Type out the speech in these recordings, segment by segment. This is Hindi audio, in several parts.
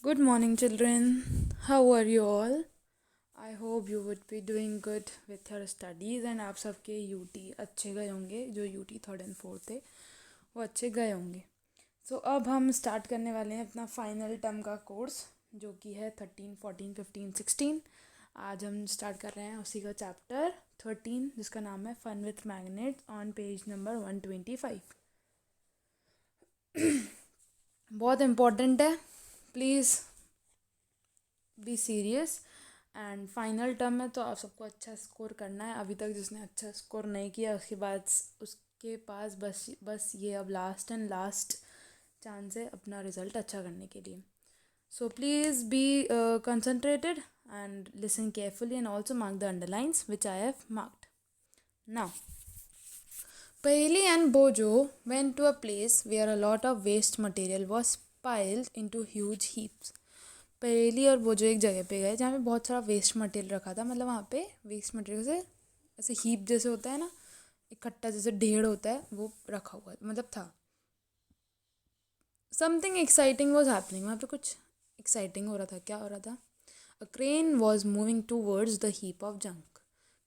Good morning, children. How are you all? I hope you would be doing good with your studies and आप सबके यूटी अच्छे गए होंगे. जो यूटी थर्ड एंड फोर्थ थे वो अच्छे गए होंगे. सो अब हम स्टार्ट करने वाले हैं अपना फाइनल टर्म का कोर्स जो कि है 13, 14, 15, 16. आज हम स्टार्ट कर रहे हैं उसी का चैप्टर 13 जिसका नाम है fun with magnets on page number 125. बहुत इम्पोर्टेंट है. Please be serious. And final term में तो आप सबको अच्छा स्कोर करना है. अभी तक जिसने अच्छा स्कोर नहीं किया उसके पास बस ये अब लास्ट एंड लास्ट चांस है अपना रिजल्ट अच्छा करने के लिए. So please be concentrated and listen carefully and also mark the underlines which I have marked. Now, Paheli and Bojo went to a place where a lot of waste material was piled into huge heaps. पहेली और बोझो एक जगह पे गए जहाँ पे बहुत सारा वेस्ट मटेरियल रखा था. मतलब वहाँ पे वेस्ट मटेरियल से ऐसे हीप जैसे होता है ना, इकट्ठा जैसे ढेर होता है, वो रखा हुआ मतलब था. Something exciting was happening. वहाँ पे कुछ एक्साइटिंग हो रहा था. क्या हो रहा था? A crane was moving towards the heap of junk.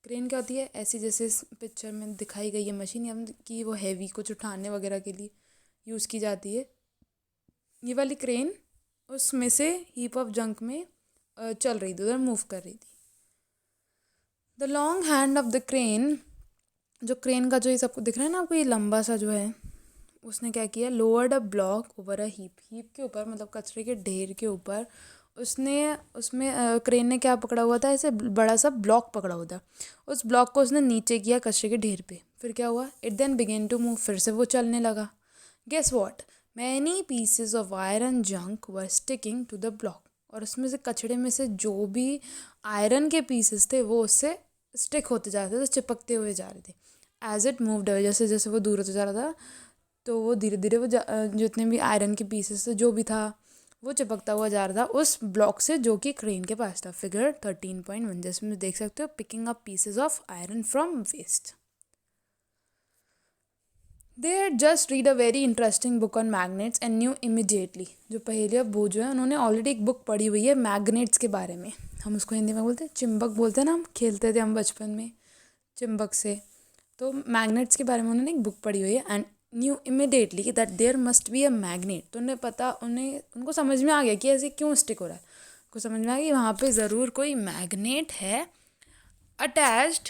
Crane क्या होती है? ऐसी जैसे इस पिक्चर में दिखाई गई है मशीन कि वो हैवी कुछ उठाने वगैरह के लिए यूज़ की जाती है. ये वाली क्रेन उसमें से हीप ऑफ जंक में चल रही थी, उधर मूव कर रही थी. The long hand of the crane, जो क्रेन का जो ये सबको दिख रहा है ना आपको, ये लंबा सा जो है, उसने क्या किया? Lowered a block over a heap के ऊपर, मतलब कचरे के ढेर के ऊपर उसमें क्रेन ने क्या पकड़ा हुआ था? ऐसे बड़ा सा ब्लॉक पकड़ा हुआ था. उस ब्लॉक को उसने नीचे किया कचरे के ढेर पे. फिर क्या हुआ? It then began to move. फिर से वो चलने लगा. Guess what? Many pieces of iron junk were sticking to the block. और उसमें से कचड़े में से जो भी आयरन के पीसेस थे वो उससे स्टिक होते जा रहे थे, चिपकते हुए जा रहे थे. एज इट मूव्ड अवे, जैसे जैसे वो दूर होते जा रहा था तो वो धीरे धीरे वो जितने भी आयरन के पीसेस थे जो भी था वो चिपकता हुआ जा रहा था उस ब्लॉक से जो कि क्रेन के पास था. फिगर 13.1 जिसमें देख सकते हो, picking up pieces of iron from waste. They had just read a very interesting book on magnets and knew immediately. जो पहेली अब बोझो है, उन्होंने ऑलरेडी एक बुक पढ़ी हुई है मैग्नेट्स के बारे में. हम उसको हिंदी में बोलते हैं चिंबक बोलते हैं ना. हम खेलते थे हम बचपन में चिंबक से. तो मैग्नेट्स के बारे में उन्होंने एक बुक पढ़ी हुई है. एंड न्यू इमिडिएटली कि that there must be a magnet. तो उनको समझ में आ गया कि ऐसे क्यों स्टिक हो रहा है. उनको समझ में आ गया कि वहाँ पे ज़रूर कोई मैग्नेट है attached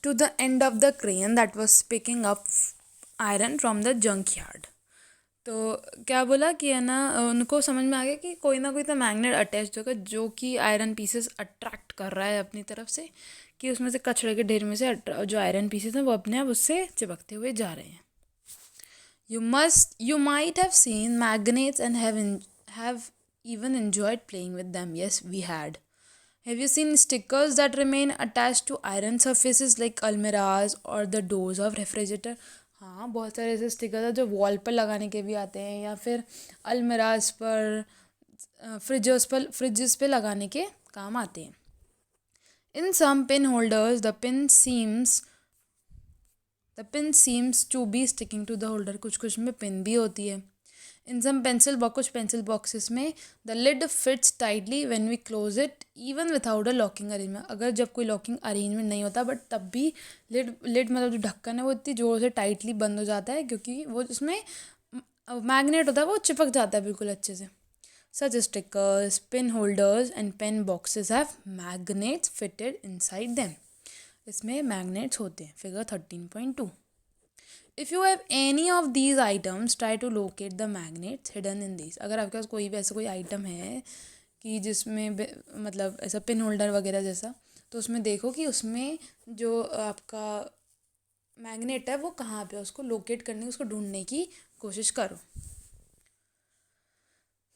to the end of the crane that was picking up iron from the junkyard. तो क्या बोला कि है ना, उनको समझ में आ गया कि कोई ना कोई तो मैग्नेट अटैच होगा जो कि आयरन पीसेस अट्रैक्ट कर रहा है अपनी तरफ से, कि उसमें से कचरे के ढेर में से जो आयरन पीसेस हैं वो अपने आप उससे चिपकते हुए जा रहे हैं. You might have seen magnets and have even enjoyed playing with them. Yes, we had. Have you seen stickers that remain attached to iron surfaces like almirahs or the doors of refrigerator? हाँ, बहुत सारे ऐसे स्टिकर है जो वॉल पर लगाने के भी आते हैं या फिर अलमिराज पर, फ्रिजेस पे लगाने के काम आते हैं. In some pin holders the pin seems to be sticking to the holder. कुछ कुछ में पिन भी होती है. इन सम कुछ पेंसिल बॉक्सेस में the lid fits tightly when we close it even without a locking arrangement. अगर जब कोई लॉकिंग अरेंजमेंट नहीं होता बट तब भी लिड मतलब जो ढक्कन है वो इतनी ज़ोर से टाइटली बंद हो जाता है क्योंकि वो उसमें मैग्नेट होता है, वो चिपक जाता है बिल्कुल अच्छे से. Such stickers, pin holders and pen boxes have magnets fitted inside them. इसमें मैग्नेट्स होते हैं. Figure 13.2. If you have any of these items try to locate the magnets hidden in these. अगर आपके पास कोई भी ऐसा कोई आइटम है कि जिसमें मतलब ऐसा पिन होल्डर वगैरह जैसा, तो उसमें देखो कि उसमें जो आपका मैग्नेट है वो कहाँ पे है. उसको लोकेट करने की, उसको ढूंढने की कोशिश करो.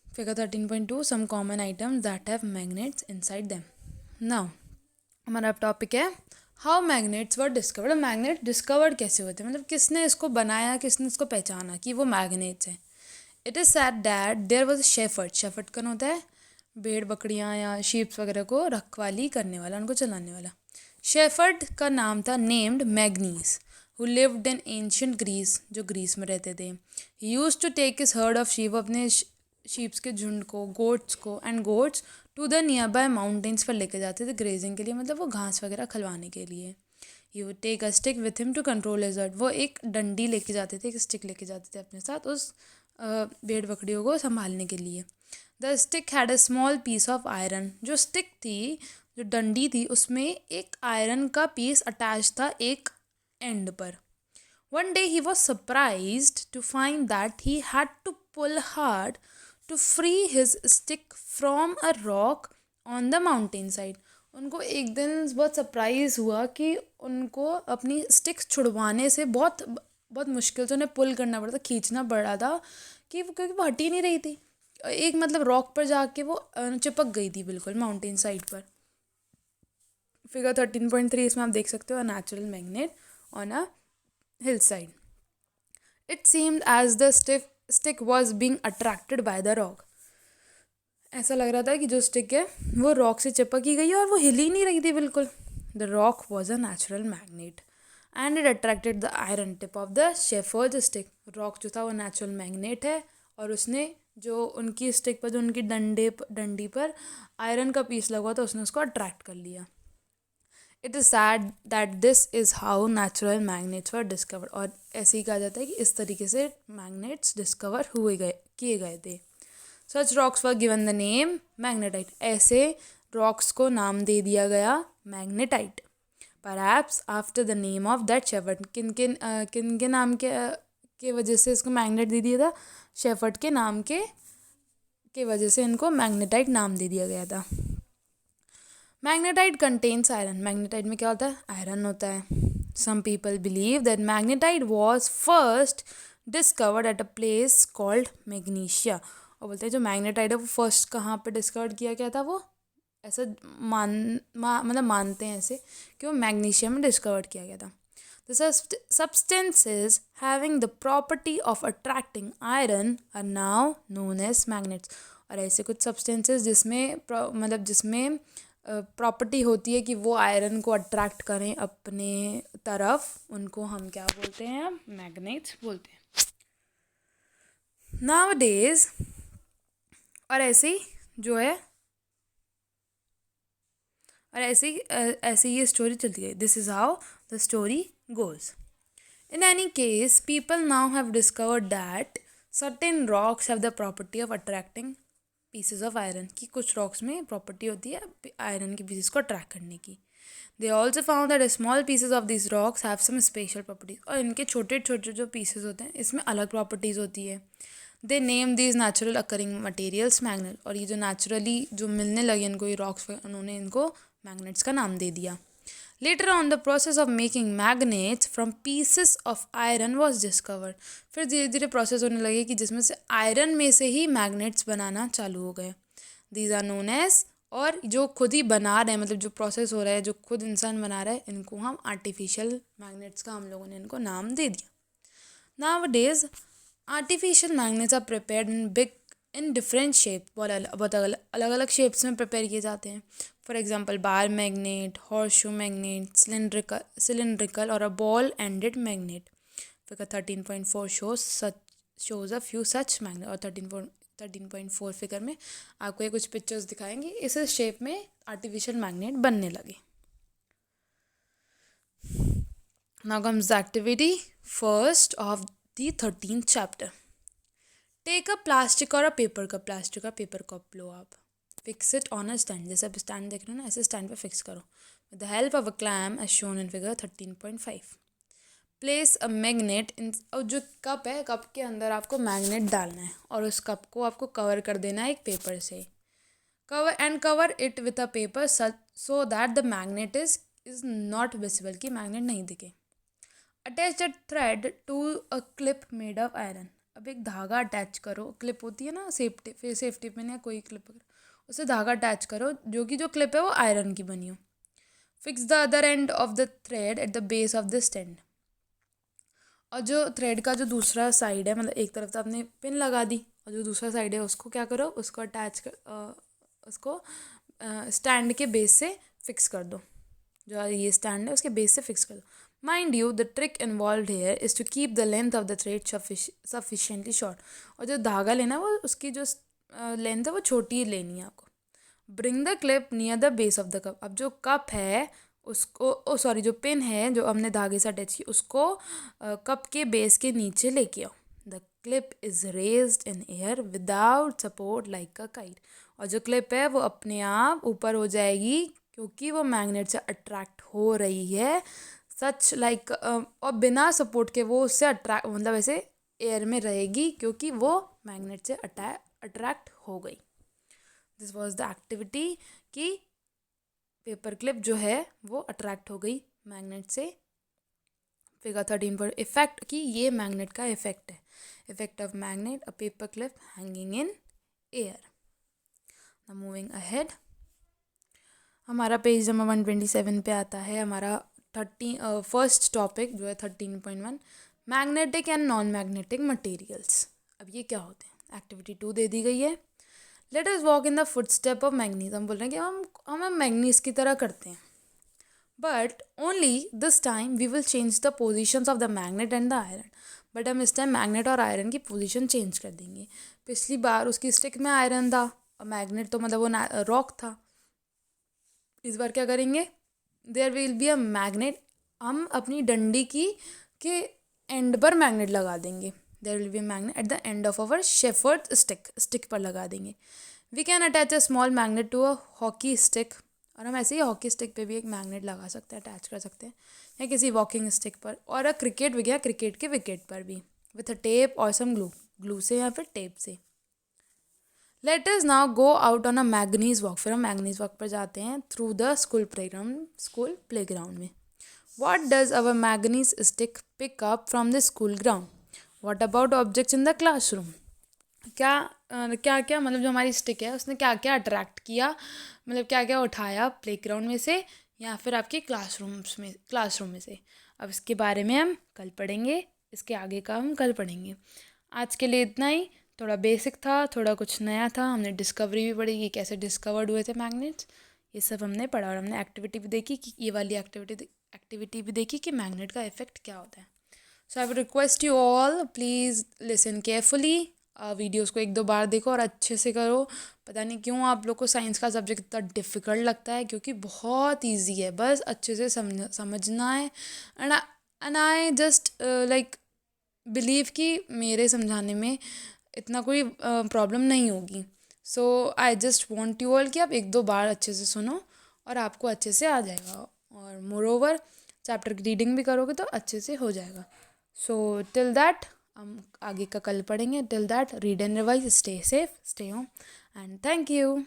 Figure 13.2 some common items that have magnets inside them. Now हमारा टॉपिक है how magnets were discovered. Magnet discovered कैसे होते हैं, मतलब किसने इसको बनाया, किसने इसको पहचाना कि वो मैग्नेट्स हैं. It is said that there was shepherd कौन होता है? भेड़ बकरियाँ या शीप्स वगैरह को रखवाली करने वाला, उनको चलाने वाला. शेफर्ड का नाम था named Magnes who lived in ancient Greece, जो ग्रीस में रहते थे. He used to take his herd of sheep. अपने शीप्स के झुंड को, गोट्स को and goats to the nearby mountains पर लेके जाते थे ग्रेजिंग के लिए, मतलब वो घास वगैरह खिलवाने के लिए. He would take a stick with him to control his herd. वो एक डंडी लेके जाते थे, एक स्टिक लेके जाते थे अपने साथ उस भेड़ बकरियों को संभालने के लिए. The stick had a small piece of iron. जो स्टिक थी, जो डंडी थी, उसमें एक आयरन का पीस अटैच था एक एंड पर. One day he was surprised to find that he had to pull hard to free his stick from a rock on the mountain side. उनको एक दिन बहुत सरप्राइज हुआ कि उनको अपनी स्टिक्स छुड़वाने से बहुत बहुत मुश्किल से उन्हें पुल करना पड़ा था, खींचना पड़ रहा था कि क्योंकि वो हट ही नहीं रही थी. एक मतलब रॉक पर जाके वो चिपक गई थी बिल्कुल माउंटेन साइड पर. फिगर 13.3 इसमें आप देख सकते हो, natural magnet on a hillside. It seemed as the stick was being attracted by the rock. ऐसा लग रहा था कि जो स्टिक है वो रॉक से चिपक ही गई है और वो हिल ही नहीं रही थी बिल्कुल. The rock was a natural magnet and it attracted the iron tip of the shepherd's stick. Rock जो था वो नेचुरल मैग्नेट है और उसने जो उनकी स्टिक पर, जो उनकी डंडी पर आयरन का पीस लगा हुआ था, उसने उसको अट्रैक्ट कर लिया. It is said that this is how natural magnets were discovered. और ऐसे ही कहा जाता है कि इस तरीके से मैग्नेट्स डिस्कवर किए गए थे. Such rocks were given the name magnetite. ऐसे रॉक्स को नाम दे दिया गया magnetite. Perhaps after the name of that shepherd. किन के नाम के वजह से इसको मैग्नेट दे दिया था? शेफर्ड के नाम के वजह से इनको मैग्नेटाइट नाम दे दिया गया था. Magnetite contains iron. मैग्नेटाइट में क्या होता है? आयरन होता है. Some people believe that magnetite was first discovered at a place called Magnesia. और बोलते हैं जो मैग्नेटाइट है वो फर्स्ट कहाँ पे डिस्कवर किया गया था? वो ऐसा मतलब मानते हैं ऐसे कि वो मैग्नीशिया में डिस्कवर किया गया था. The substances having the property of attracting iron are now known as magnets. और ऐसे कुछ सब्सटेंसेस जिसमें प्रॉपर्टी होती है कि वो आयरन को अट्रैक्ट करें अपने तरफ, उनको हम क्या बोलते हैं? मैग्नेट्स बोलते हैं. नाउअडेज और ऐसे ये स्टोरी चलती है. This is how the story goes. In any case, people now have discovered that certain rocks have the property of attracting pieces of iron. कि कुछ rocks में property होती है iron के pieces को attract करने की. They also found that small pieces of these rocks have some special properties. और इनके छोटे छोटे जो pieces होते हैं इसमें अलग properties होती है. They name these natural occurring materials magnet. और ये जो naturally जो मिलने लगे इनको ये rocks, उन्होंने इनको magnets का नाम दे दिया. Later on, the process of making magnets from pieces of iron was discovered. फिर धीरे धीरे प्रोसेस होने लगे कि जिसमें से आयरन में से ही मैग्नेट्स बनाना चालू हो गए. These are known as, और जो खुद ही बना रहे हैं, मतलब जो प्रोसेस हो रहा है, जो खुद इंसान बना रहा है, इनको हम आर्टिफिशियल मैग्नेट्स का हम लोगों ने इनको नाम दे दिया. Nowadays, artificial magnets are prepared in different shape. बहुत अलग अलग शेप्स में प्रिपेयर किए जाते हैं. For example bar magnet, horseshoe magnet, cylindrical और a ball ended magnet. Figure 13.4 shows a few such magnet. और 13.4 फिगर में आपको ये कुछ पिक्चर्स दिखाएंगे. इस शेप में आर्टिफिशियल मैग्नेट बनने लगे. Now comes the activity first of the 13th chapter. Take a plastic or a paper cup. Plastic का पेपर कप लो आप. Fix it on a stand. जैसे आप स्टैंड देख रहे हो ना, ऐसे स्टैंड पे फिक्स करो. With the help of a clamp as shown in figure 13.5. Place a magnet in. और जो कप है, कप के अंदर आपको मैग्नेट डालना है और उस कप को आपको कवर कर देना है एक पेपर से. Cover it with a paper so that the magnet is not visible. कि मैग्नेट नहीं दिखे. Attach the thread to a clip made of iron. अब एक धागा अटैच करो. क्लिप होती है ना सेफ्टी पिन या कोई क्लिप, उसे धागा अटैच करो जो क्लिप है वो आयरन की बनी हो. Fix the other end of the thread at the base of the stand. और जो थ्रेड का जो दूसरा साइड है, मतलब एक तरफ तो आपने पिन लगा दी और जो दूसरा साइड है उसको क्या करो, उसको उसको स्टैंड के बेस से फिक्स कर दो. जो ये स्टैंड है उसके बेस से फिक्स कर दो. Mind you, the trick involved here is to keep the length of the thread sufficiently short. और जो धागा लेना है वो उसकी जो लेंथ है वो छोटी लेनी है आपको। Bring the clip near the base of the cup. अब जो कप है उसको सॉरी जो पिन है जो हमने धागे से अटैच की उसको कप के बेस के नीचे लेके आओ। The clip is raised in air without support like a kite. और जो क्लिप है वो अपने आप ऊपर हो जाएगी क्योंकि वो मैग्नेट से अट्रैक्ट हो रही है, सच लाइक और बिना सपोर्ट के वो उससे अट्रैक्ट मतलब ऐसे एयर में रहेगी क्योंकि वो मैग्नेट से अट्रैक्ट हो गई। दिस वॉज द एक्टिविटी कि पेपर क्लिप जो है वो अट्रैक्ट हो गई मैग्नेट से। फिगर 13 पर इफेक्ट कि ये मैग्नेट का इफेक्ट है। Effect of magnet a paper clip hanging in air. Now moving ahead, हमारा पेज नंबर 127 पे आता है हमारा फर्स्ट टॉपिक जो है 13.1 magnetic and non magnetic materials. अब ये क्या होते हैं? एक्टिविटी 2 दे दी गई है। Let us walk in the footstep of manganese. हम बोल रहे हैं कि हम मैग्नीज की तरह करते हैं, but only this time we will change the positions of the magnet and the iron. But हम इस टाइम मैग्नेट और आयरन की पोजीशन चेंज कर देंगे। पिछली बार उसकी स्टिक में आयरन था और मैग्नेट तो मतलब वो रॉक था। इस बार क्या करेंगे? There will be a magnet. हम अपनी डंडी के एंड पर मैग्नेट लगा देंगे। There will be a magnet at the end of our shepherd stick पर लगा देंगे। We can attach a small magnet to a hockey stick. और हम ऐसे ही हॉकी स्टिक पे भी एक मैग्नेट लगा सकते हैं, अटैच कर सकते हैं, या किसी वॉकिंग स्टिक पर। और अ क्रिकेट भी गया क्रिकेट के विकेट पर भी विथ अ टेप और सम ग्लू से या फिर टेप से। Let us now go out on a magnes walk. फिर हम मैग्नीज वॉक पर जाते हैं थ्रू द स्कूल प्लेग्राउंड में। What does our magnes stick pick up from the school ground? What about objects in the classroom? क्या क्या मतलब जो हमारी स्टिक है उसने क्या क्या अट्रैक्ट किया, मतलब क्या क्या उठाया प्लेग्राउंड में से या फिर आपके क्लासरूम में से। अब इसके बारे में हम कल पढ़ेंगे, इसके आगे का हम कल पढ़ेंगे। आज के लिए इतना ही। थोड़ा बेसिक था, थोड़ा कुछ नया था, हमने डिस्कवरी भी पढ़ी कि कैसे डिस्कवर्ड हुए थे मैग्नेट्स, ये सब हमने पढ़ा। और हमने एक्टिविटी भी देखी कि ये वाली एक्टिविटी भी देखी कि मैग्नेट का इफेक्ट क्या होता है। So I would request you all please listen carefully. Videos को 1-2 बार देखो और अच्छे से करो। पता नहीं क्यों आप लोग को साइंस का सब्जेक्ट इतना डिफ़िकल्ट लगता है, क्योंकि बहुत इजी है, बस अच्छे से समझना है। And I just like believe कि मेरे समझाने में इतना कोई प्रॉब्लम नहीं होगी। So I just want you all कि आप 1-2 बार अच्छे से सुनो और आपको अच्छे से आ जाएगा। और मोर ओवर चैप्टर की रीडिंग भी करोगे तो अच्छे से हो जाएगा। सो टिल दैट हम आगे का कल पढ़ेंगे। Till that read and revise, stay safe, stay home and thank you.